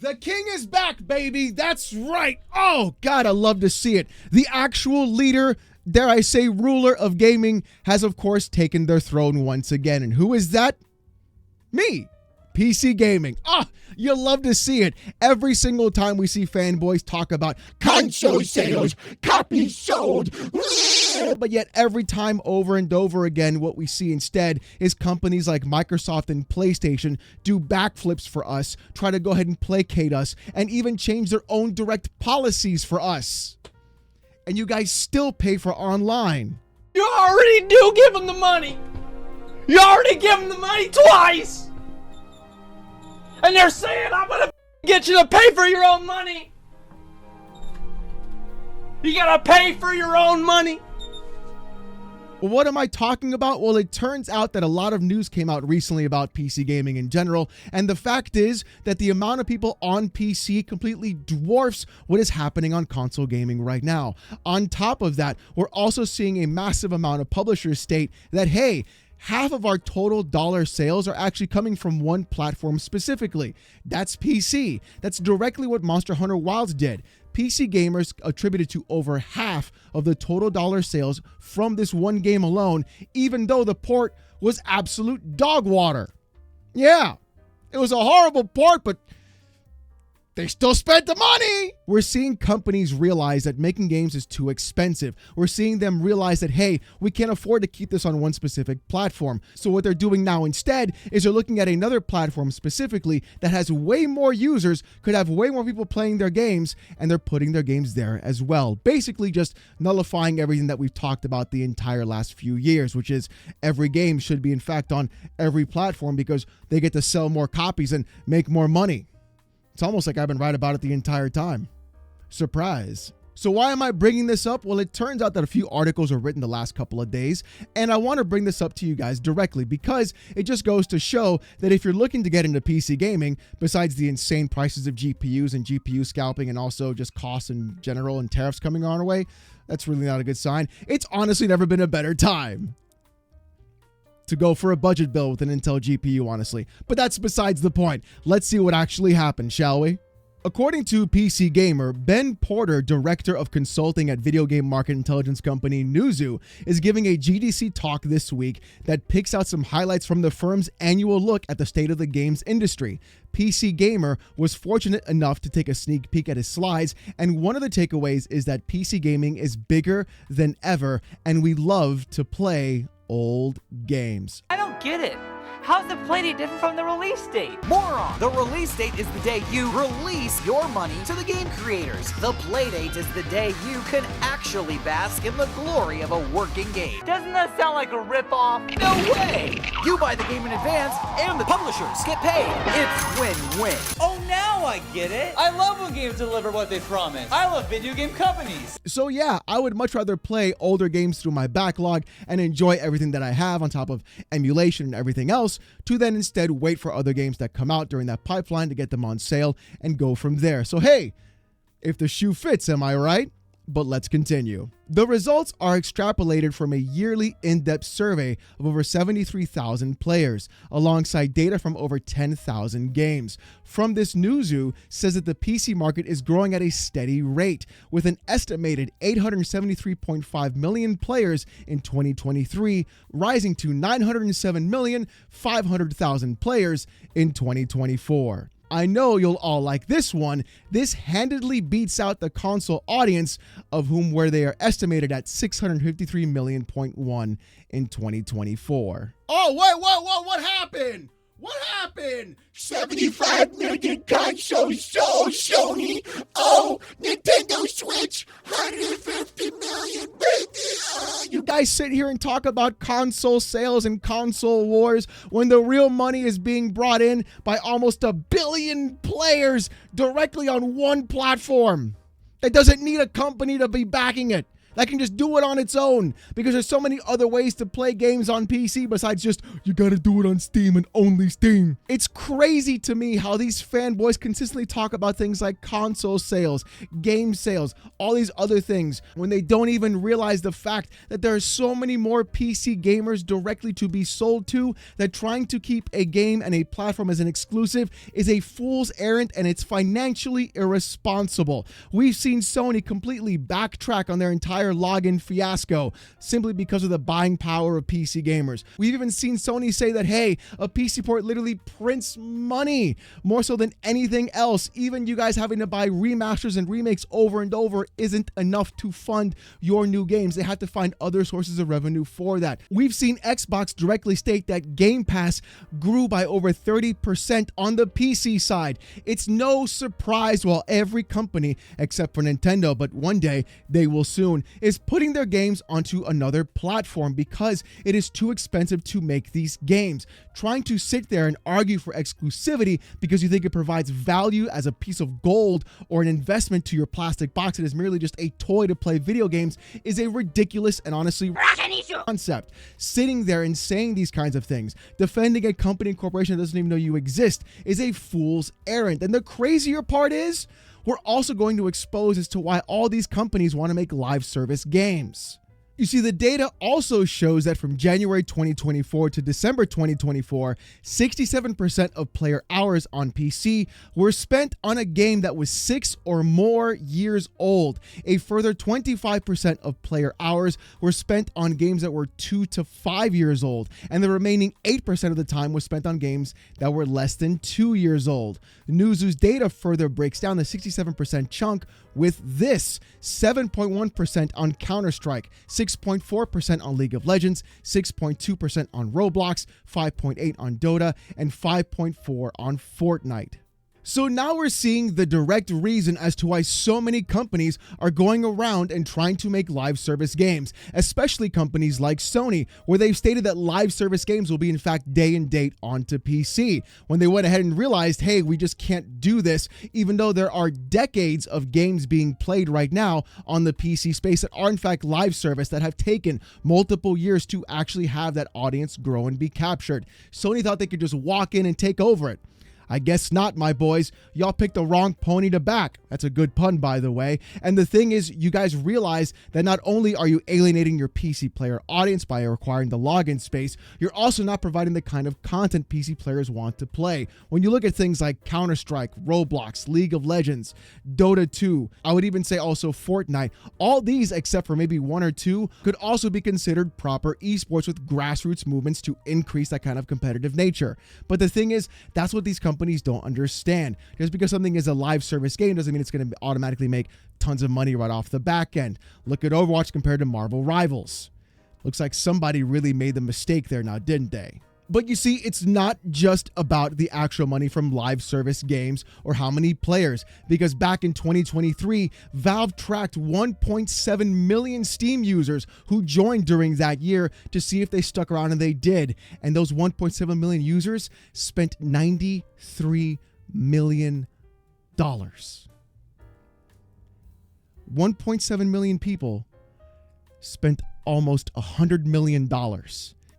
The king is back, baby. That's right. Oh, God, I love to see it. The actual leader, dare I say, ruler of gaming has, of course, taken their throne once again. And who is that? Me. PC gaming. You love to see it. Every single time we see fanboys talk about console sales, copies sold. But yet every time over and over again, what we see instead is companies like Microsoft and PlayStation do backflips for us, try to go ahead and placate us, and even change their own direct policies for us. And you guys still pay for online. You already do give them the money. You already give them the money twice. And they're saying, I'm gonna get you to pay for your own money. You gotta pay for your own money. Well, what am I talking about? Well, it turns out that a lot of news came out recently about PC gaming in general, and the fact is that the amount of people on PC completely dwarfs what is happening on console gaming right now. On top of that, we're also seeing a massive amount of publishers state that, hey, half of our total dollar sales are actually coming from one platform specifically. That's PC. That's directly what Monster Hunter Wilds did. PC gamers attributed to over half of the total dollar sales from this one game alone, even though the port was absolute dog water. Yeah, it was a horrible port, but they still spent the money. We're seeing companies realize that making games is too expensive. We're seeing them realize that, hey, we can't afford to keep this on one specific platform. So what they're doing now instead is they're looking at another platform specifically that has way more users, could have way more people playing their games, and they're putting their games there as well. Basically just nullifying everything that we've talked about the entire last few years, which is every game should be in fact on every platform because they get to sell more copies and make more money. It's almost like I've been right about it the entire time. Surprise. So why am I bringing this up? Well, it turns out that a few articles were written the last couple of days, and I want to bring this up to you guys directly because it just goes to show that if you're looking to get into PC gaming, besides the insane prices of GPUs and GPU scalping and also just costs in general and tariffs coming on our way, that's really not a good sign. It's honestly never been a better time to go for a budget build with an Intel GPU, honestly. But that's besides the point. Let's see what actually happened, shall we? According to PC Gamer, Ben Porter, director of consulting at video game market intelligence company Newzoo, is giving a GDC talk this week that picks out some highlights from the firm's annual look at the state of the games industry. PC Gamer was fortunate enough to take a sneak peek at his slides, and one of the takeaways is that PC gaming is bigger than ever, and we love to play old games. I don't get it. How's the play date different from the release date? Moron! The release date is the day you release your money to the game creators. The play date is the day you can actually bask in the glory of a working game. Doesn't that sound like a ripoff? No way! You buy the game in advance, and the publishers get paid. It's win-win. Oh, now I get it. I love when games deliver what they promise. I love video game companies. So yeah, I would much rather play older games through my backlog and enjoy everything that I have on top of emulation and everything else, to then instead wait for other games that come out during that pipeline to get them on sale and go from there. So hey, if the shoe fits, am I right? But let's continue. The results are extrapolated from a yearly in-depth survey of over 73,000 players, alongside data from over 10,000 games. From this, Newzoo says that the PC market is growing at a steady rate, with an estimated 873.5 million players in 2023, rising to 907,500,000 players in 2024. I know you'll all like this one. This handedly beats out the console audience, of whom where they are estimated at 653 million.1 in 2024. Oh, wait, what happened? What happened? 75 million consoles sold, Sony. Oh, Nintendo Switch, 150 million, baby. You guys sit here and talk about console sales and console wars when the real money is being brought in by almost 1 billion players directly on one platform that doesn't need a company to be backing it. that can just do it on its own, because there's so many other ways to play games on PC besides just, you gotta do it on Steam and only Steam. It's crazy to me how these fanboys consistently talk about things like console sales, game sales, all these other things, when they don't even realize the fact that there are so many more PC gamers directly to be sold to, that trying to keep a game and a platform as an exclusive is a fool's errand, and it's financially irresponsible. We've seen Sony completely backtrack on their entire login fiasco simply because of the buying power of PC gamers. We've even seen Sony say that, hey, a PC port literally prints money more so than anything else. Even you guys having to buy remasters and remakes over and over isn't enough to fund your new games. They have to find other sources of revenue for that. We've seen Xbox directly state that Game Pass grew by over 30% on the PC side. It's no surprise while every company, except for Nintendo, but one day they will soon, is putting their games onto another platform because it is too expensive to make these games. Trying to sit there and argue for exclusivity because you think it provides value as a piece of gold or an investment to your plastic box that is merely just a toy to play video games is a ridiculous and honestly concept. Sitting there and saying these kinds of things, defending a company and corporation that doesn't even know you exist, is a fool's errand. And the crazier part is, we're also going to expose as to why all these companies want to make live service games. You see, the data also shows that from January 2024 to December 2024, 67% of player hours on PC were spent on a game that was 6 or more years old. A further 25% of player hours were spent on games that were 2 to 5 years old, and the remaining 8% of the time was spent on games that were less than 2 years old. Newzoo's data further breaks down the 67% chunk with this: 7.1% on Counter-Strike, 6.4% on League of Legends, 6.2% on Roblox, 5.8% on Dota, and 5.4% on Fortnite. So now we're seeing the direct reason as to why so many companies are going around and trying to make live service games, especially companies like Sony, where they've stated that live service games will be in fact day and date onto PC, when they went ahead and realized, hey, we just can't do this, even though there are decades of games being played right now on the PC space that are in fact live service, that have taken multiple years to actually have that audience grow and be captured. Sony thought they could just walk in and take over it. I guess not, my boys. Y'all picked the wrong pony to back. That's a good pun, by the way. And the thing is, you guys realize that not only are you alienating your PC player audience by requiring the login space, you're also not providing the kind of content PC players want to play. When you look at things like Counter-Strike, Roblox, League of Legends, Dota 2, I would even say also Fortnite, all these, except for maybe one or two, could also be considered proper esports with grassroots movements to increase that kind of competitive nature. But the thing is, that's what these companies don't understand. Just because something is a live service game doesn't mean it's going to automatically make tons of money right off the back end. Look at Overwatch compared to Marvel Rivals. Looks like somebody really made the mistake there now, didn't they? But you see, it's not just about the actual money from live service games or how many players, because back in 2023, Valve tracked 1.7 million Steam users who joined during that year to see if they stuck around, and they did. And those 1.7 million users spent $93 million. 1.7 million people spent almost $100 million.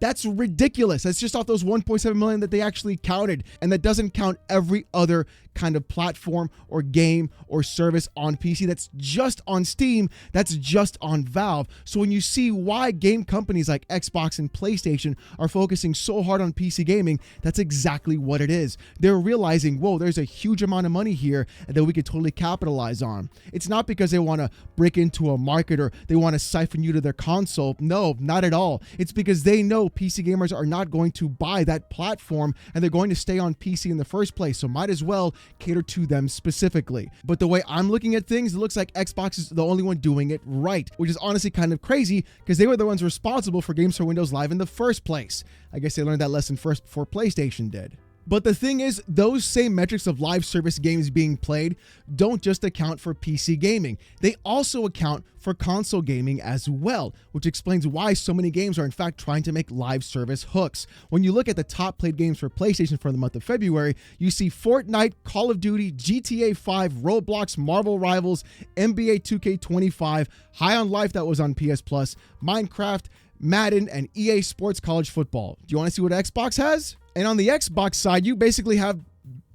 That's ridiculous. That's just off those 1.7 million that they actually counted. And that doesn't count every other kind of platform or game or service on PC that's just on Steam, that's just on Valve. So when you see why game companies like Xbox and PlayStation are focusing so hard on PC gaming, that's exactly what it is. They're realizing, whoa, there's a huge amount of money here that we could totally capitalize on. It's not because they want to break into a market or they want to siphon you to their console. No, not at all. It's because they know PC gamers are not going to buy that platform and they're going to stay on PC in the first place. So might as well cater to them specifically. But the way I'm looking at things, it looks like Xbox is the only one doing it right, which is honestly kind of crazy because they were the ones responsible for Games for Windows Live in the first place. I guess they learned that lesson first before PlayStation did. But the thing is, those same metrics of live service games being played don't just account for PC gaming. They also account for console gaming as well, which explains why so many games are in fact trying to make live service hooks. When you look at the top played games for PlayStation for the month of February, you see Fortnite, Call of Duty, GTA 5, Roblox, Marvel Rivals, NBA 2K25, High on Life that was on PS Plus, Minecraft, Madden, and EA Sports College Football. Do you want to see what Xbox has? And on the Xbox side, you basically have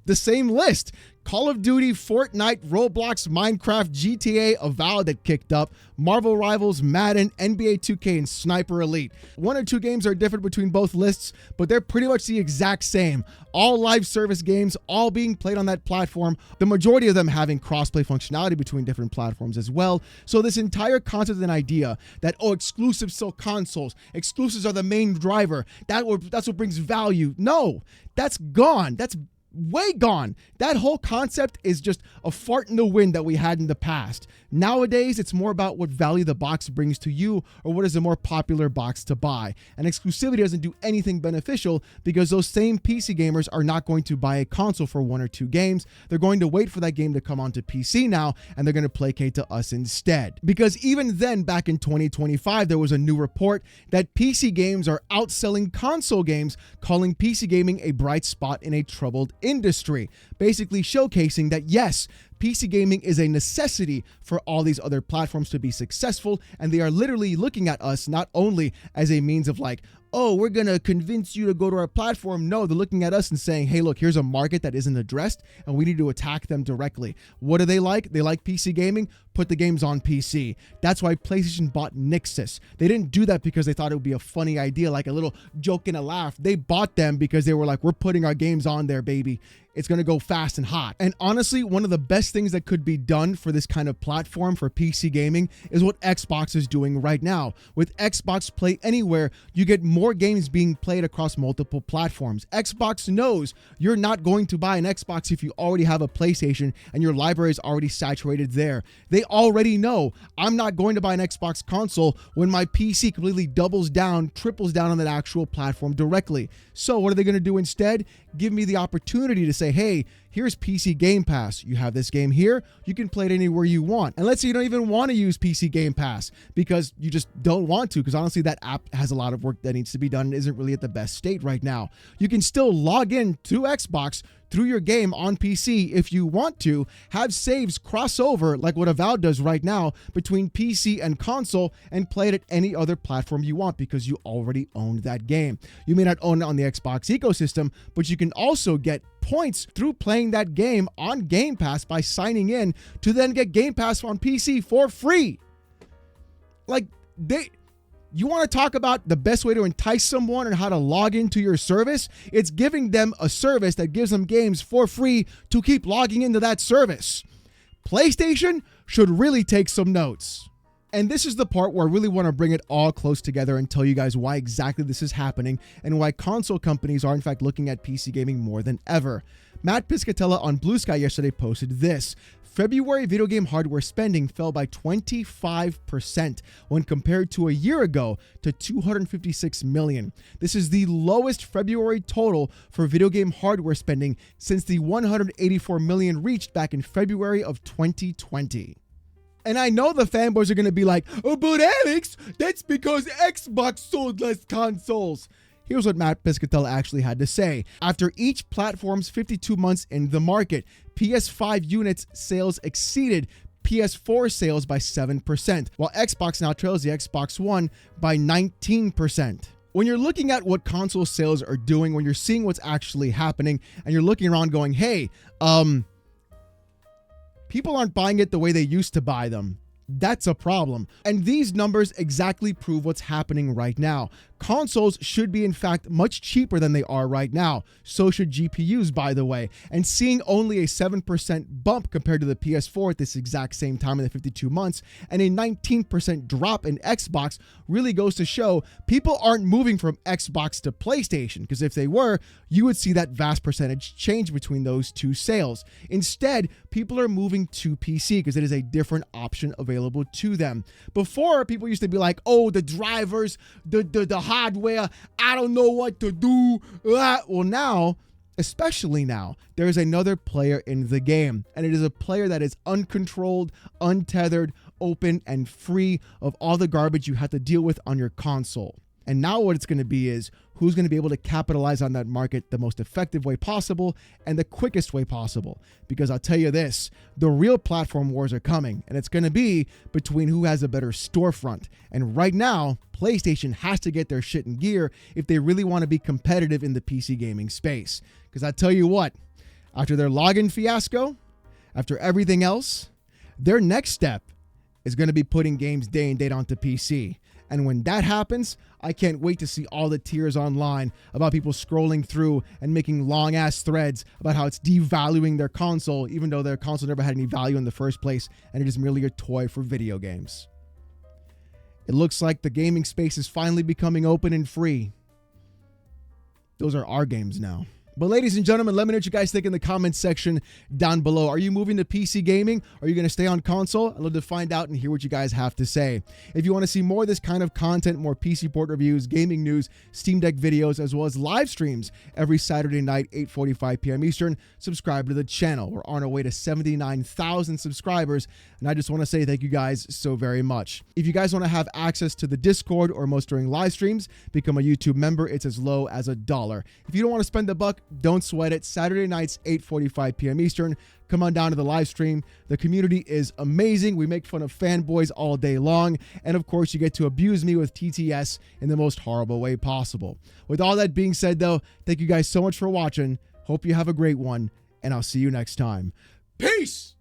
the same list. Call of Duty, Fortnite, Roblox, Minecraft, GTA, Avowed that kicked up, Marvel Rivals, Madden, NBA 2K, and Sniper Elite. One or two games are different between both lists, but they're pretty much the exact same. All live service games, all being played on that platform, the majority of them having crossplay functionality between different platforms as well. So this entire concept and idea that, oh, exclusives sell consoles, exclusives are the main driver, that's what brings value. No, that's gone. That's way gone. That whole concept is just a fart in the wind that we had in the past. Nowadays, it's more about what value the box brings to you or what is a more popular box to buy. And exclusivity doesn't do anything beneficial because those same PC gamers are not going to buy a console for one or two games. They're going to wait for that game to come onto PC now, and they're going to placate to us instead. Because even then, back in 2025, there was a new report that PC games are outselling console games, calling PC gaming a bright spot in a troubled industry, basically showcasing that yes, PC gaming is a necessity for all these other platforms to be successful, and they are literally looking at us not only as a means of like, oh, we're going to convince you to go to our platform. No, they're looking at us and saying, hey, look, here's a market that isn't addressed, and we need to attack them directly. What do they like? They like PC gaming. Put the games on PC. That's why PlayStation bought Nixxes. They didn't do that because they thought it would be a funny idea, like a little joke and a laugh. They bought them because they were like, we're putting our games on there, baby. It's going to go fast and hot. And honestly, one of the best things that could be done for this kind of platform for PC gaming is what Xbox is doing right now. With Xbox Play Anywhere, you get more games being played across multiple platforms. Xbox knows you're not going to buy an Xbox if you already have a PlayStation and your library is already saturated there. They already know I'm not going to buy an Xbox console when my PC completely doubles down, triples down on that actual platform directly. So what are they going to do instead? Give me the opportunity to say, hey, here's PC Game Pass. You have this game here. You can play it anywhere you want. And let's say you don't even want to use PC Game Pass because you just don't want to, because honestly, that app has a lot of work that needs to be done and isn't really at the best state right now. You can still log in to Xbox through your game on PC if you want to, have saves cross over like what Avowed does right now between PC and console, and play it at any other platform you want because you already owned that game. You may not own it on the Xbox ecosystem, but you can also get points through playing that game on Game Pass by signing in to then get Game Pass on PC for free. You want to talk about the best way to entice someone and how to log into your service? It's giving them a service that gives them games for free to keep logging into that service. PlayStation should really take some notes. And this is the part where I really want to bring it all close together and tell you guys why exactly this is happening and why console companies are in fact looking at PC gaming more than ever. Matt Piscatella on Blue Sky yesterday posted this. February video game hardware spending fell by 25% when compared to a year ago to 256 million. This is the lowest February total for video game hardware spending since the 184 million reached back in February of 2020. And I know the fanboys are going to be like, oh, but Alex, that's because Xbox sold less consoles. Here's what Matt Piscatella actually had to say. After each platform's 52 months in the market, PS5 units sales exceeded PS4 sales by 7%, while Xbox now trails the Xbox One by 19%. When you're looking at what console sales are doing, when you're seeing what's actually happening, and you're looking around going, hey, people aren't buying it the way they used to buy them. That's a problem. And these numbers exactly prove what's happening right now. Consoles should be, in fact, much cheaper than they are right now. So should GPUs, by the way. And seeing only a 7% bump compared to the PS4 at this exact same time in the 52 months and a 19% drop in Xbox really goes to show people aren't moving from Xbox to PlayStation, because if they were, you would see that vast percentage change between those two sales. Instead, people are moving to PC because it is a different option available to them. Before, people used to be like, oh, the drivers, the hardware, I don't know what to do. Well, now Especially now, there is another player in the game, and it is a player that is uncontrolled, untethered, open, and free of all the garbage you have to deal with on your console. And now what it's going to be is who's going to be able to capitalize on that market the most effective way possible and the quickest way possible. Because I'll tell you this, the real platform wars are coming, and it's going to be between who has a better storefront. And right now, PlayStation has to get their shit in gear if they really want to be competitive in the PC gaming space. Because I tell you what, after their login fiasco, after everything else, their next step is going to be putting games day and date onto PC. And when that happens, I can't wait to see all the tears online about people scrolling through and making long ass threads about how it's devaluing their console, even though their console never had any value in the first place and it is merely a toy for video games. It looks like the gaming space is finally becoming open and free. Those are our games now. But ladies and gentlemen, let me know what you guys think in the comments section down below. Are you moving to PC gaming? Are you going to stay on console? I'd love to find out and hear what you guys have to say. If you want to see more of this kind of content, more PC port reviews, gaming news, Steam Deck videos, as well as live streams every Saturday night, 8:45 p.m. Eastern, subscribe to the channel. We're on our way to 79,000 subscribers, and I just want to say thank you guys so very much. If you guys want to have access to the Discord or most during live streams, become a YouTube member. It's as low as $1. If you don't want to spend the buck, don't sweat it. Saturday nights, 8:45 p.m. Eastern. Come on down to the live stream. The community is amazing. We make fun of fanboys all day long. And of course, you get to abuse me with TTS in the most horrible way possible. With all that being said, though, thank you guys so much for watching. Hope you have a great one, and I'll see you next time. Peace!